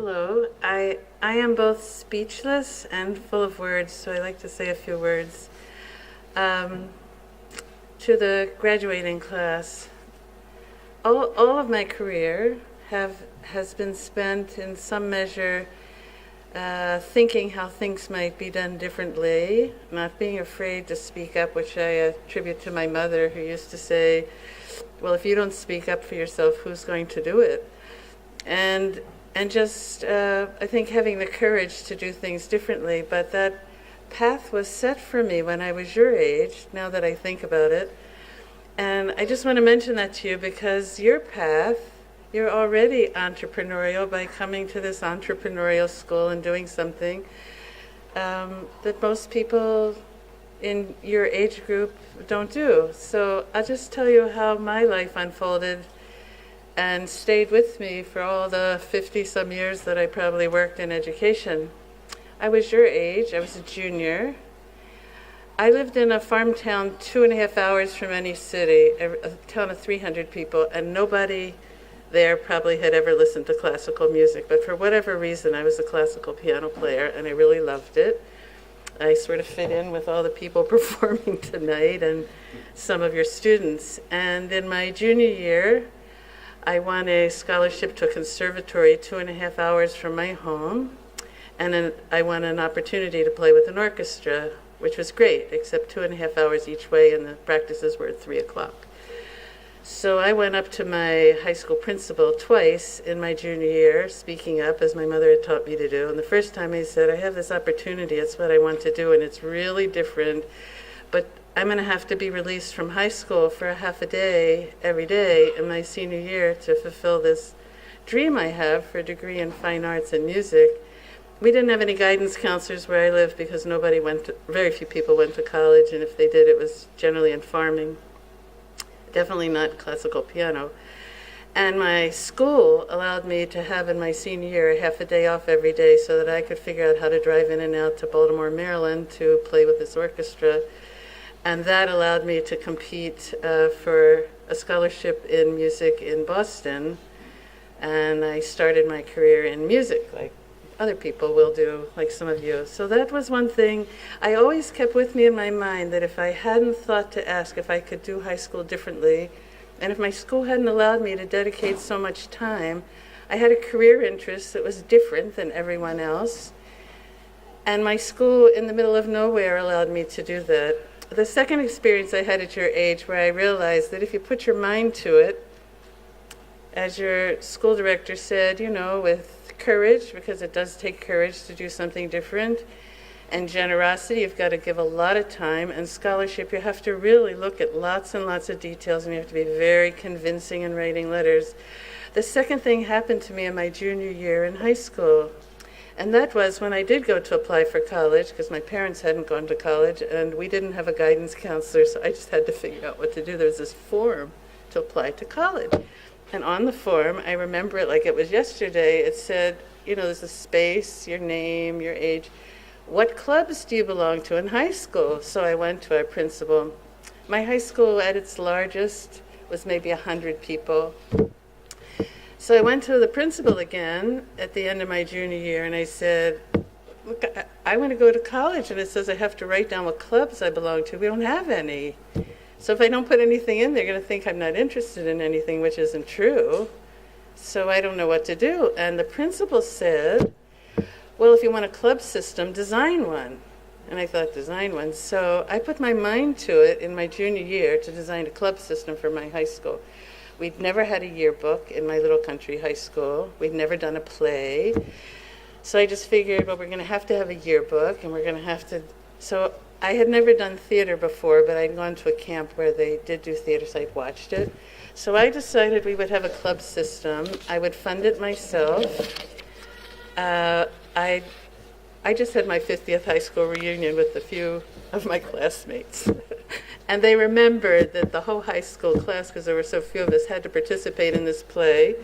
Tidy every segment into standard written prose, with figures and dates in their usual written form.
Hello. I am both speechless and full of words, so I like to say a few words. Um, to the graduating class, all of my career has been spent in some measure thinking how things might be done differently, not being afraid to speak up, which I attribute to my mother, who used to say, well, if you don't speak up for yourself, who's going to do it? And just, I think, having the courage to do things differently. But that path was set for me when I was your age, now that I think about it. And I just want to mention that to you because your path, you're already entrepreneurial by coming to this entrepreneurial school and doing something that most people in your age group don't do. So I'll just tell you how my life unfolded and stayed with me for all the 50-some years that I probably worked in education. I was your age. I was a junior. I lived in a farm town 2.5 hours from any city, a town of 300 people, and nobody there probably had ever listened to classical music. But for whatever reason, I was a classical piano player, and I really loved it. I sort of fit in with all the people performing tonight and some of your students. And in my junior year, I won a scholarship to a conservatory 2.5 hours from my home, and then I won an opportunity to play with an orchestra, which was great, except 2.5 hours each way, and the practices were at 3 o'clock. So I went up to my high school principal twice in my junior year, speaking up as my mother had taught me to do. And the first time I said, I have this opportunity, it's what I want to do, and it's really different, but I'm going to have to be released from high school for a half a day every day in my senior year to fulfill this dream I have for a degree in fine arts and music. We didn't have any guidance counselors where I lived because very few people went to college, and if they did, it was generally in farming. Definitely not classical piano. And my school allowed me to have in my senior year a half a day off every day so that I could figure out how to drive in and out to Baltimore, Maryland to play with this orchestra. And that allowed me to compete for a scholarship in music in Boston. And I started my career in music, like other people will do, like some of you. So that was one thing I always kept with me in my mind, that if I hadn't thought to ask if I could do high school differently, and if my school hadn't allowed me to dedicate so much time, I had a career interest that was different than everyone else. And my school in the middle of nowhere allowed me to do that. The second experience I had at your age, where I realized that if you put your mind to it, as your school director said, with courage, because it does take courage to do something different, and generosity, you've got to give a lot of time, and scholarship, you have to really look at lots and lots of details, and you have to be very convincing in writing letters. The second thing happened to me in my junior year in high school. And that was when I did go to apply for college, because my parents hadn't gone to college, and we didn't have a guidance counselor, so I just had to figure out what to do. There was this form to apply to college. And on the form, I remember it like it was yesterday, it said, there's a space, your name, your age. What clubs do you belong to in high school? So I went to our principal. My high school at its largest was maybe 100 people. So I went to the principal again at the end of my junior year, and I said, look, I want to go to college, and it says I have to write down what clubs I belong to. We don't have any. So if I don't put anything in, they're going to think I'm not interested in anything, which isn't true. So I don't know what to do. And the principal said, well, if you want a club system, design one. And I thought, design one. So I put my mind to it in my junior year to design a club system for my high school. We'd never had a yearbook in my little country high school. We'd never done a play. So I just figured, well, we're going to have a yearbook, and we're going to have to... So I had never done theater before, but I'd gone to a camp where they did do theater, so I'd watched it. So I decided we would have a club system. I would fund it myself. I just had my 50th high school reunion with a few of my classmates. And they remembered that the whole high school class, because there were so few of us, had to participate in this play.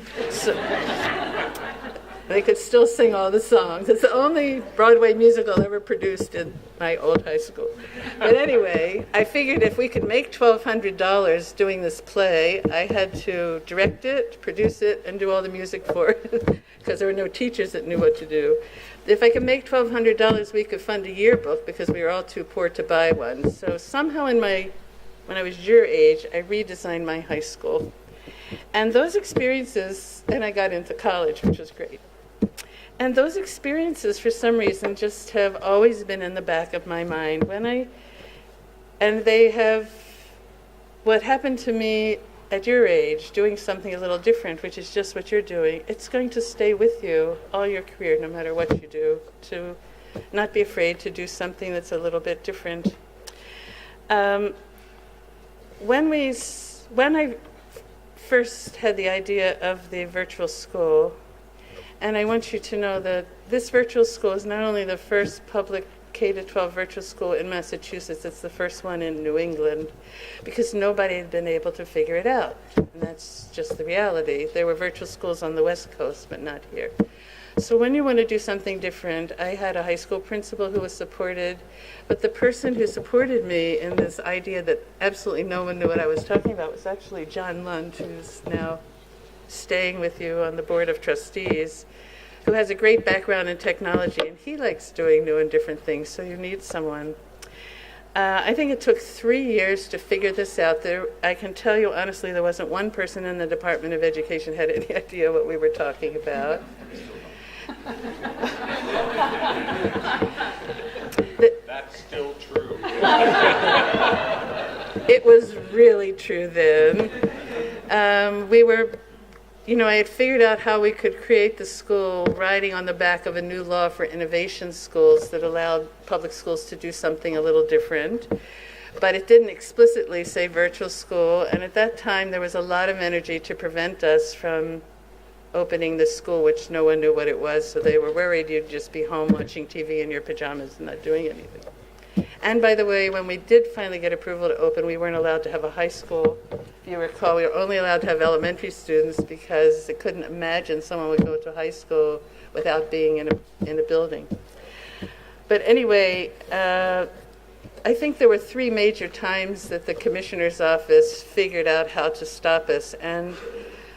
They could still sing all the songs. It's the only Broadway musical ever produced in my old high school. But anyway, I figured if we could make $1,200 doing this play, I had to direct it, produce it, and do all the music for it, because there were no teachers that knew what to do. If I could make $1,200, we could fund a yearbook, because we were all too poor to buy one. So somehow when I was your age, I redesigned my high school. And those experiences, and I got into college, which was great. And those experiences, for some reason, just have always been in the back of my mind. And they have, what happened to me at your age, doing something a little different, which is just what you're doing, it's going to stay with you all your career, no matter what you do, to not be afraid to do something that's a little bit different. When I first had the idea of the virtual school, and I want you to know that this virtual school is not only the first public K-12 virtual school in Massachusetts, it's the first one in New England, because nobody had been able to figure it out. And that's just the reality. There were virtual schools on the West Coast, but not here. So when you want to do something different, I had a high school principal who was supported, but the person who supported me in this idea that absolutely no one knew what I was talking about was actually John Lund, who's now staying with you on the board of trustees, who has a great background in technology, and he likes doing new and different things, so you need someone. I think it took 3 years to figure this out. I can tell you honestly, there wasn't one person in the Department of Education who had any idea what we were talking about. That's still true. It was really true then. I had figured out how we could create the school riding on the back of a new law for innovation schools that allowed public schools to do something a little different. But it didn't explicitly say virtual school, and at that time there was a lot of energy to prevent us from opening the school, which no one knew what it was, so they were worried you'd just be home watching TV in your pajamas and not doing anything. And by the way, when we did finally get approval to open, we weren't allowed to have a high school. If you recall, we were only allowed to have elementary students because they couldn't imagine someone would go to high school without being in a building. But anyway, I think there were 3 major times that the commissioner's office figured out how to stop us. And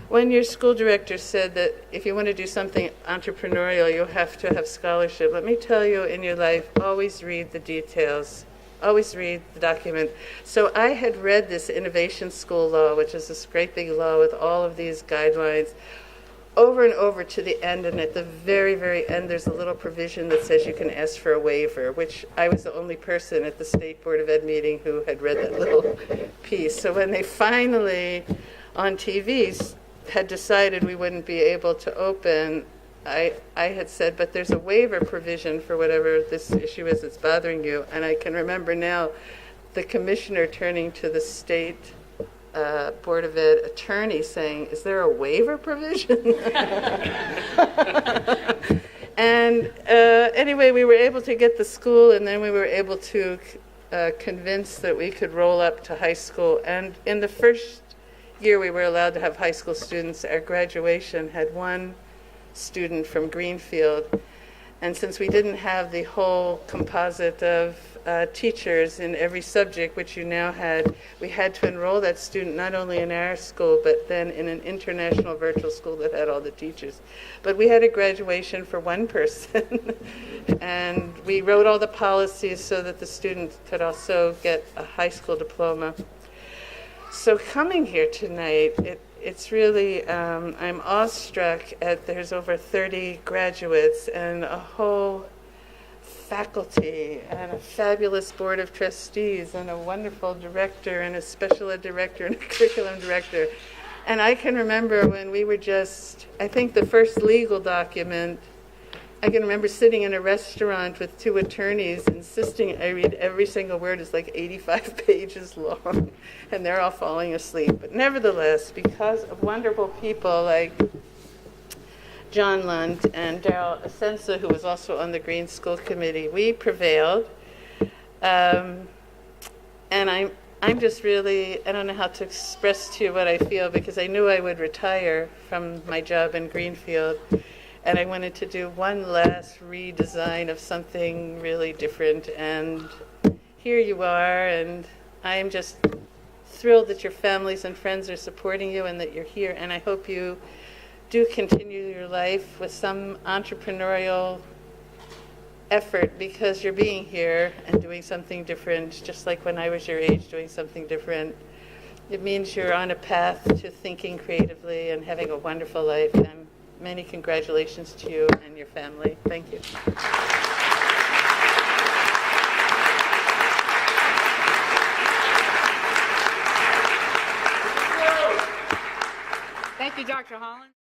when your school director said that if you want to do something entrepreneurial, you have to have scholarship, let me tell you, in your life, always read the details. Always read the document. So I had read this innovation school law, which is this great big law with all of these guidelines, over and over to the end, and at the very, very end, there's a little provision that says you can ask for a waiver, which I was the only person at the State Board of Ed meeting who had read that little piece. So when they finally, on TV, had decided we wouldn't be able to open, I had said, but there's a waiver provision for whatever this issue is that's bothering you. And I can remember now the commissioner turning to the State Board of Ed attorney saying, is there a waiver provision? And anyway, we were able to get the school, and then we were able to convince that we could roll up to high school. And in the first year we were allowed to have high school students, our graduation had one student from Greenfield. And since we didn't have the whole composite of teachers in every subject, which you now had, we had to enroll that student not only in our school, but then in an international virtual school that had all the teachers. But we had a graduation for one person, and we wrote all the policies so that the student could also get a high school diploma. So coming here tonight, it's really, I'm awestruck at there's over 30 graduates and a whole faculty and a fabulous board of trustees and a wonderful director and a special ed director and a curriculum director. And I can remember when we were just, I think the first legal document, I can remember sitting in a restaurant with 2 attorneys insisting I read every single word. It's like 85 pages long, and they're all falling asleep. But nevertheless, because of wonderful people like John Lund and Daryl Asensa, who was also on the Green School Committee, we prevailed. And I'm just really, I don't know how to express to you what I feel, because I knew I would retire from my job in Greenfield. and I wanted to do one last redesign of something really different. And here you are, and I am just thrilled that your families and friends are supporting you and that you're here. And I hope you do continue your life with some entrepreneurial effort, because you're being here and doing something different, just like when I was your age, doing something different. It means you're on a path to thinking creatively and having a wonderful life. And many congratulations to you and your family. Thank you. Thank you, Dr. Hollins.